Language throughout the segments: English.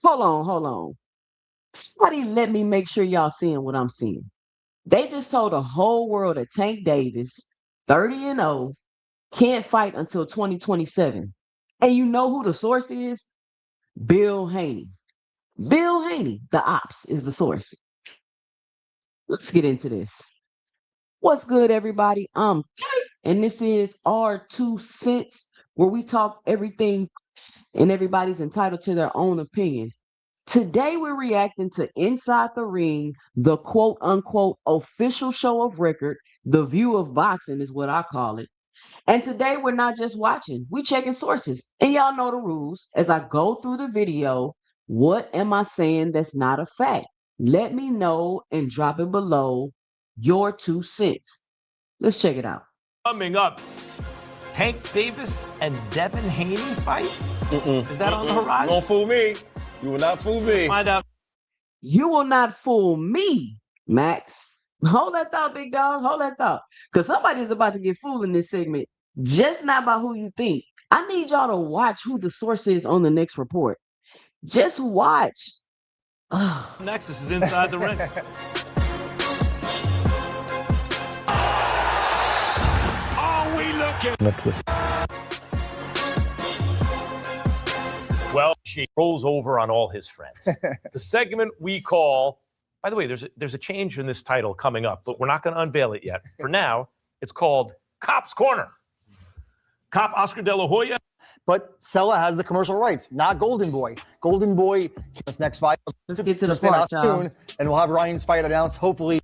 Hold on. Somebody let me make sure y'all seeing what I'm seeing. They just told the whole world that Tank Davis, 30-0, can't fight until 2027. And you know who the source is? Bill Haney. Bill Haney, the ops, is the source. Let's get into this. What's good, everybody? I'm Jay, and this is our 2 cents, where we talk everything and everybody's entitled to their own opinion. Today, we're reacting to Inside the Ring, the quote unquote official show of record. The view of boxing is what I call it. And today, we're not just watching, we're checking sources. And y'all know the rules. As I go through the video, what am I saying that's not a fact? Let me know and drop it below your 2 cents. Let's check it out. Coming up, Tank Davis and Devin Haney fight? Is that on the horizon? Don't fool me. You will not fool me. Find out. You will not fool me, Max. Hold that thought, big dog. Hold that thought. Because somebody's about to get fooled in this segment, just not by who you think. I need y'all to watch who the source is on the next report. Just watch. Next, this is Inside the Ring. Are we looking? Well, she rolls over on all his friends. The segment we call, by the way, there's a change in this title coming up, but we're not going to unveil it yet. For now, it's called Cop's Corner. Cop Oscar De La Hoya. But Sella has the commercial rights, not Golden Boy. Golden Boy, this next fight. Let's get to the part, y'all. And we'll have Ryan's fight announced, hopefully.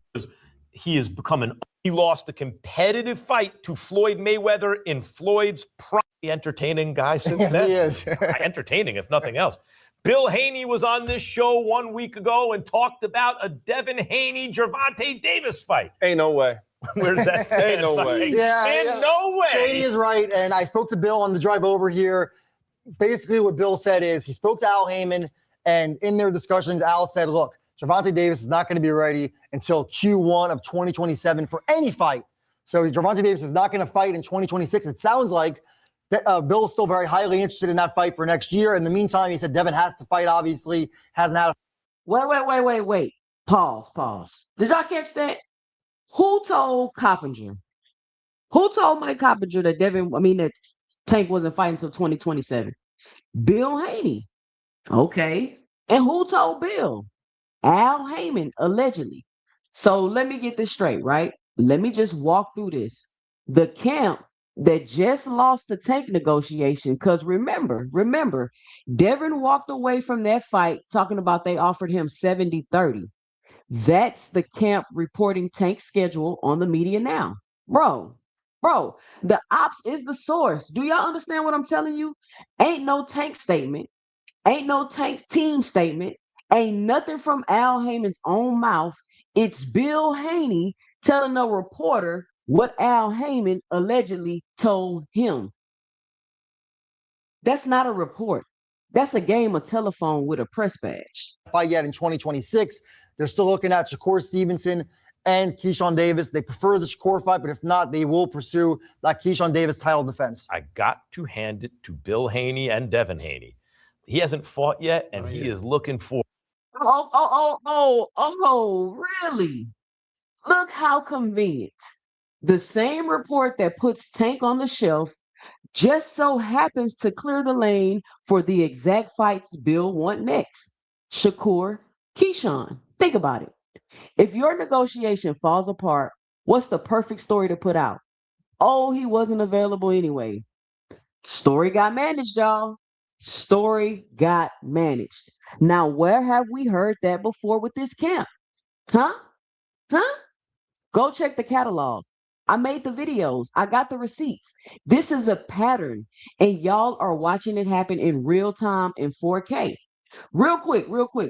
He has become he lost a competitive fight to Floyd Mayweather in Floyd's prime. Entertaining guy since then. Yes, he is. Entertaining, if nothing else. Bill Haney was on this show 1 week ago and talked about a Devin Haney Gervonta Davis fight. Ain't no way. Where's that stand? Ain't no way. Yeah, no way. Shady is right, and I spoke to Bill on the drive over here. Basically, what Bill said is he spoke to Al Heyman, and in their discussions, Al said, look, Gervonta Davis is not going to be ready until Q1 of 2027 for any fight. So Gervonta Davis is not going to fight in 2026. It sounds like Bill is still very highly interested in that fight for next year. In the meantime, he said Devin has to fight, obviously, hasn't had a... Wait. Pause. Did y'all catch that? Who told Coppinger? Who told Mike Coppinger that that Tank wasn't fighting until 2027? Bill Haney. Okay. And who told Bill? Al Heyman, allegedly. So let me get this straight, right? Let me just walk through this. The camp that just lost the Tank negotiation, because remember, Devin walked away from that fight talking about they offered him 70-30. That's the camp reporting Tank's schedule on the media now. Bro, the ops is the source. Do y'all understand what I'm telling you? Ain't no Tank statement. Ain't no Tank team statement. Ain't nothing from Al Heyman's own mouth. It's Bill Haney telling a reporter what Al Heyman allegedly told him. That's not a report. That's a game of telephone with a press badge. Fight yet in 2026. They're still looking at Shakur Stevenson and Keyshawn Davis. They prefer the Shakur fight, but if not, they will pursue that Keyshawn Davis title defense. I got to hand it to Bill Haney and Devin Haney. He hasn't fought yet, and he is looking for... Really? Look how convenient. The same report that puts Tank on the shelf just so happens to clear the lane for the exact fights Bill want next. Shakur, Keyshawn. Think about it. If your negotiation falls apart, what's the perfect story to put out? Oh, he wasn't available anyway. Story got managed, y'all. Story got managed. Now, where have we heard that before with this camp? Huh? Go check the catalog. I made the videos. I got the receipts. This is a pattern, and y'all are watching it happen in real time in 4K. Real quick,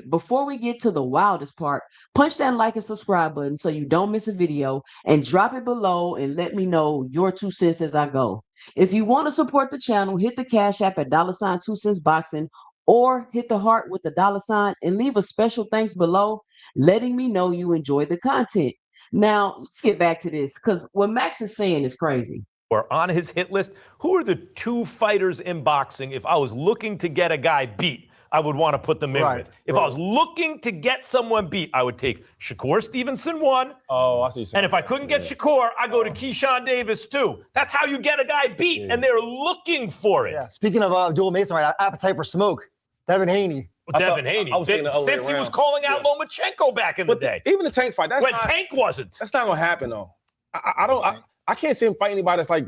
before we get to the wildest part, punch that like and subscribe button so you don't miss a video, and drop it below and let me know your 2 cents as I go. If you want to support the channel, hit the Cash App at $ 2 cents boxing, or hit the heart with the $ and leave a special thanks below, letting me know you enjoy the content. Now, let's get back to this, because what Max is saying is crazy. Or on his hit list, who are the 2 fighters in boxing if I was looking to get a guy beat? I would want to put them in Right, with. If I was looking to get someone beat, I would take Shakur Stevenson 1. Oh, I see. And if I couldn't get Shakur, I go to Keyshawn Davis 2. That's how you get a guy beat, and they're looking for it. Yeah. Speaking of dual Mason, right? Appetite for smoke. Devin Haney. Devin Haney. I was thinking the other way Since he was around. calling out Lomachenko back in the day. Even the Tank fight, When Tank wasn't. That's not gonna happen though. I can't see him fighting anybody that's like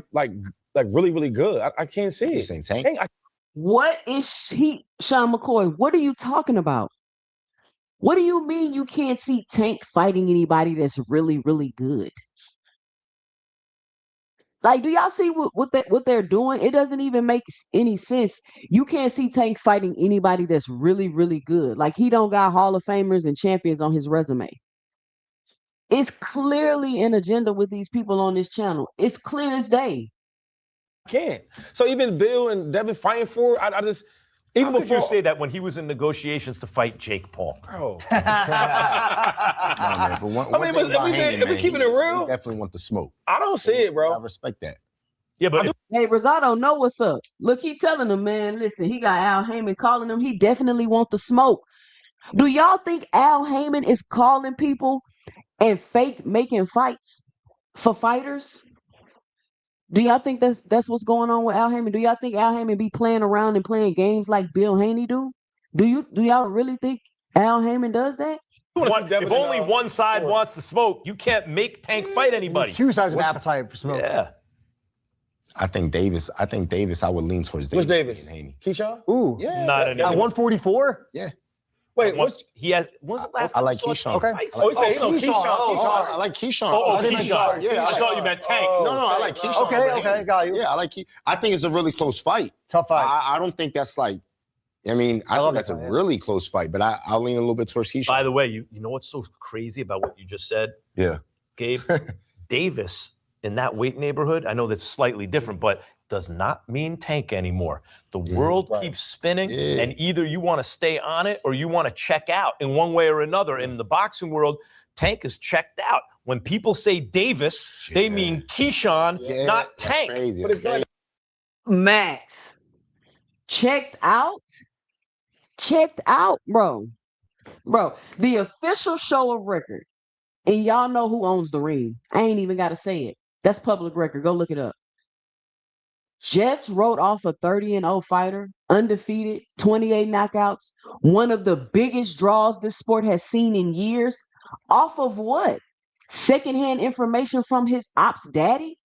really, really good. I can't see You it. saying Tank? What is he, Sean McCoy? What are you talking about? What do you mean you can't see Tank fighting anybody that's really, really good? Like, do y'all see what they're doing? It doesn't even make any sense. You can't see Tank fighting anybody that's really, really good. Like, he don't got Hall of Famers and champions on his resume. It's clearly an agenda with these people on this channel. It's clear as day. Can't. So even Bill and Devin fighting for it, I just even How could before you say that when he was in negotiations to fight Jake Paul? bro. Nah, man, but one mean, thing but about if we- Haney, if we man, keeping he it real- definitely want the smoke. I don't see it, I bro. respect that. Yeah, but if Hey, Rosado know what's up. Look, he telling him, man, listen, he got Al Heyman calling him. He definitely want the smoke. Do y'all think Al Heyman is calling people and fake making fights for fighters? Do y'all think that's what's going on with Al Heyman? Do y'all think Al Heyman be playing around and playing games like Bill Haney do? Do y'all really think Al Heyman does that? if only one side wants to smoke, you can't make Tank fight anybody. Two sides with appetite for smoke. Yeah. I think Davis. I would lean towards Davis. Which Davis? and Haney. Keyshawn? Ooh. Yeah. Not yeah, anymore. At 144? yeah. Wait, Once what's he has. When's the last I time like you saw Keyshawn. Tank Okay. fight Oh, he said, Oh, Keyshawn. Oh, sorry. I like Keyshawn. Oh, I think it's Keyshawn. sorry. Yeah, I thought you meant Tank. Oh. No, I like Keyshawn. Okay, over okay, Haney. got you. Yeah, I think it's a really close fight. Tough fight. I don't think that's like. I mean, I love think that's that a fight, yeah. really close fight, but I'll lean a little bit towards Keyshawn. By the way, you know what's so crazy about what you just said, Yeah. Gabe? Davis in that weight neighborhood, I know that's slightly different, but does not mean Tank anymore. The world keeps spinning, and either you want to stay on it or you want to check out in one way or another. In the boxing world, Tank is checked out. When people say Davis, they mean Keyshawn, Yeah, not that's Tank. crazy. But That's it's like- crazy. Max. Checked out? Checked out, bro. Bro, the official show of record, and y'all know who owns the ring. I ain't even got to say it. That's public record. Go look it up. Just wrote off a 30-0 fighter, undefeated, 28 knockouts, one of the biggest draws this sport has seen in years. Off of what? Secondhand information from his ops daddy?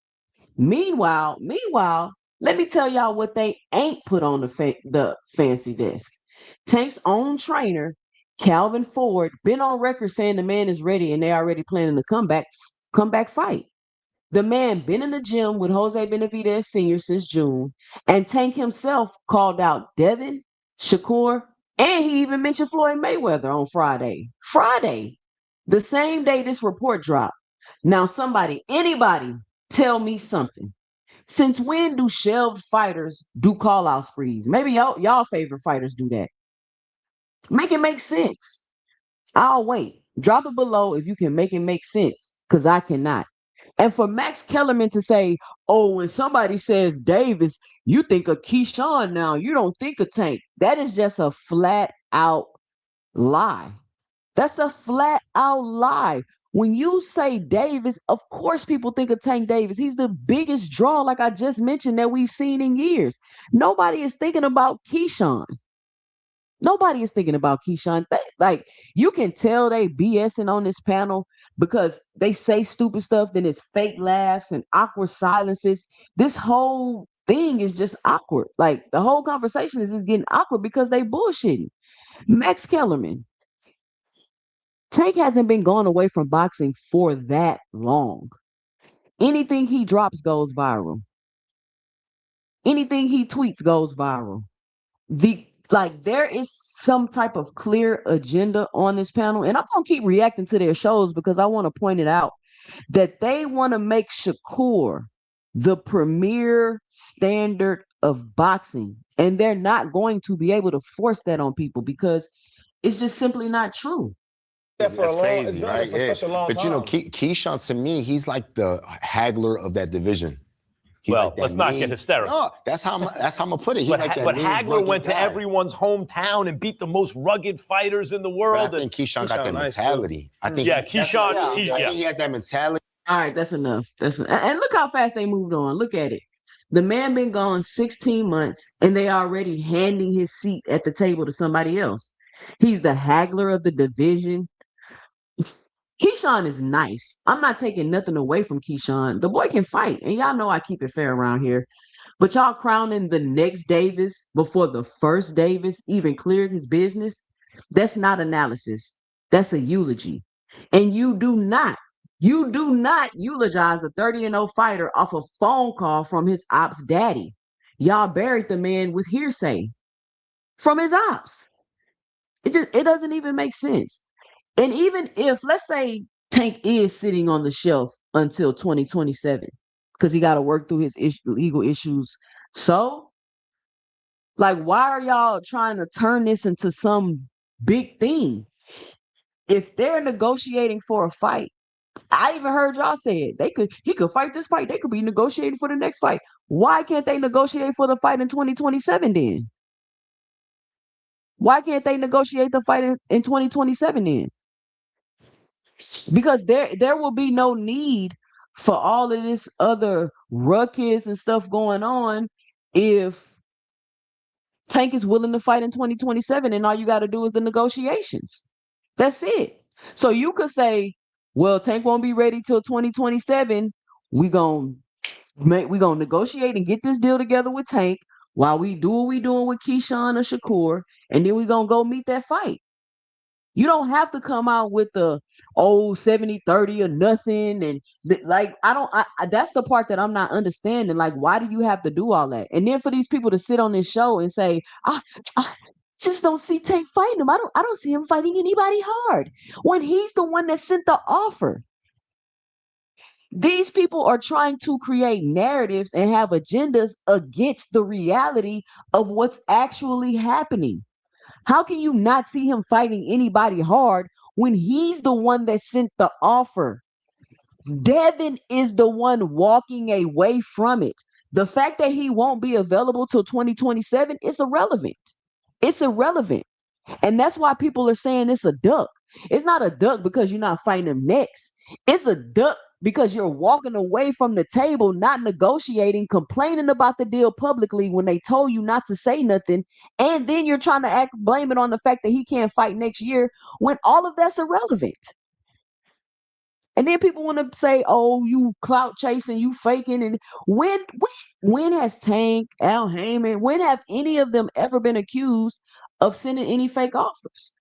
Meanwhile, let me tell y'all what they ain't put on the fancy desk. Tank's own trainer, Calvin Ford, been on record saying the man is ready and they already planning a comeback fight. The man been in the gym with Jose Benavidez Sr. since June, and Tank himself called out Devin, Shakur, and he even mentioned Floyd Mayweather on Friday. Friday, the same day this report dropped. Now, anybody, tell me something. Since when do shelved fighters do call-out sprees? Maybe y'all favorite fighters do that. Make it make sense. I'll wait. Drop it below if you can make it make sense, because I cannot. And for Max Kellerman to say, oh, when somebody says Davis, you think of Keyshawn now. You don't think of Tank. That is just a flat out lie. That's a flat out lie. When you say Davis, of course people think of Tank Davis. He's the biggest draw, like I just mentioned, that we've seen in years. Nobody is thinking about Keyshawn. Nobody is thinking about Keyshawn. Like, you can tell they BSing on this panel because they say stupid stuff, then it's fake laughs and awkward silences. This whole thing is just awkward. Like, the whole conversation is just getting awkward because they bullshitting. Max Kellerman. Tank hasn't been going away from boxing for that long. Anything he drops goes viral. Anything he tweets goes viral. There is some type of clear agenda on this panel, and I'm gonna keep reacting to their shows because I want to point it out that they want to make Shakur the premier standard of boxing, and they're not going to be able to force that on people because it's just simply not true. Yeah, for That's a long, crazy, it's been right? for such a long But time. you know, Keyshawn to me, he's like the haggler of that division. He's Well, like that let's not mean- get hysterical. No, that's how I'm gonna put it. He's But, like that but mean, Hagler rugged went to guy. everyone's hometown and beat the most rugged fighters in the But world. I think Keyshawn got Keyshawn that nice, too. mentality. I think Yeah, that's- Keyshawn. yeah, I think he has that mentality. All right, that's enough. And look how fast they moved on. Look at it. The man been gone 16 months, and they already handing his seat at the table to somebody else. He's the haggler of the division. Keyshawn is nice. I'm not taking nothing away from Keyshawn. The boy can fight, and y'all know I keep it fair around here. But y'all crowning the next Davis before the first Davis even cleared his business, that's not analysis. That's a eulogy. And you do not eulogize a 30-0 fighter off a phone call from his ops daddy. Y'all buried the man with hearsay from his ops. It doesn't even make sense. And even if, let's say, Tank is sitting on the shelf until 2027 because he got to work through his legal issues. So, like, why are y'all trying to turn this into some big thing? If they're negotiating for a fight, I even heard y'all say it. He could fight this fight. They could be negotiating for the next fight. Why can't they negotiate for the fight in 2027 then? Why can't they negotiate the fight in 2027 then? Because there will be no need for all of this other ruckus and stuff going on if Tank is willing to fight in 2027 and all you got to do is the negotiations. That's it. So you could say, well, Tank won't be ready till 2027. We gonna negotiate and get this deal together with Tank while we do what we doing with Keyshawn or Shakur, and then we gonna go meet that fight. You don't have to come out with the 70-30 or nothing. And like, that's the part that I'm not understanding. Like, why do you have to do all that? And then for these people to sit on this show and say, I just don't see Tank fighting him. I don't see him fighting anybody hard when he's the one that sent the offer. These people are trying to create narratives and have agendas against the reality of what's actually happening. How can you not see him fighting anybody hard when he's the one that sent the offer? Devin is the one walking away from it. The fact that he won't be available till 2027 is irrelevant. It's irrelevant. And that's why people are saying it's a duck. It's not a duck because you're not fighting him next. It's a duck because you're walking away from the table, not negotiating, complaining about the deal publicly when they told you not to say nothing. And then you're trying to blame it on the fact that he can't fight next year when all of that's irrelevant. And then people want to say, oh, you clout chasing, you faking. And when has Tank, Al Heyman, when have any of them ever been accused of sending any fake offers?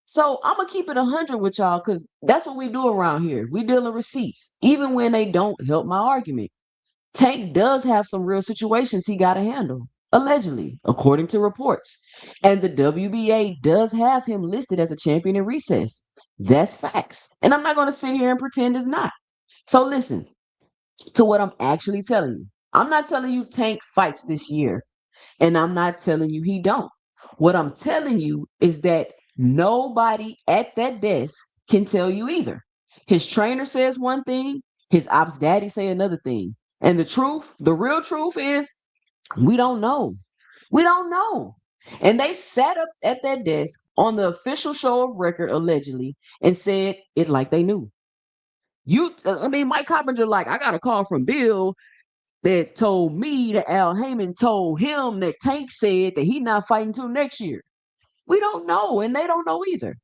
So I'm going to keep it 100 with y'all because that's what we do around here. We deal in receipts, even when they don't help my argument. Tank does have some real situations he got to handle, allegedly, according to reports. And the WBA does have him listed as a champion in recess. That's facts. And I'm not going to sit here and pretend it's not. So listen to what I'm actually telling you. I'm not telling you Tank fights this year, and I'm not telling you he don't. What I'm telling you is that nobody at that desk can tell you either. His trainer says one thing, his ops daddy say another thing. And the truth, the real truth is we don't know. We don't know. And they sat up at that desk on the official show of record, allegedly, and said it like they knew. Mike Coppinger, like, I got a call from Bill that told me that Al Heyman told him that Tank said that he's not fighting till next year. We don't know, and they don't know either.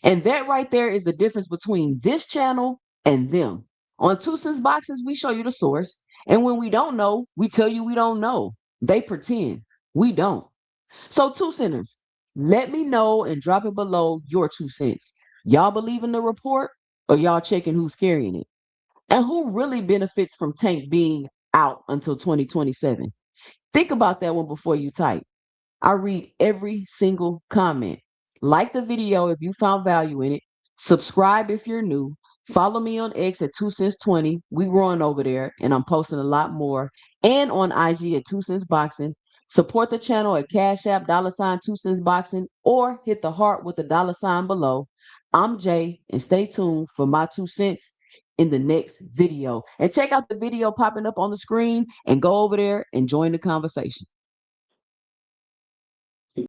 And that right there is the difference between this channel and them. On Two Cents Boxes, we show you the source. And when we don't know, we tell you we don't know. They pretend. We don't. So, Two Centers, let me know and drop it below your 2 cents. Y'all believe in the report or y'all checking who's carrying it? And who really benefits from Tank being out until 2027? Think about that one before you type. I read every single comment. Like the video if you found value in it. Subscribe if you're new. Follow me on X at 2 cents 20. We growing over there and I'm posting a lot more. And on IG at 2 cents boxing. Support the channel at Cash App $2 cents boxing or hit the heart with the $sign below. I'm Jay, and stay tuned for my 2 cents in the next video. And check out the video popping up on the screen and go over there and join the conversation.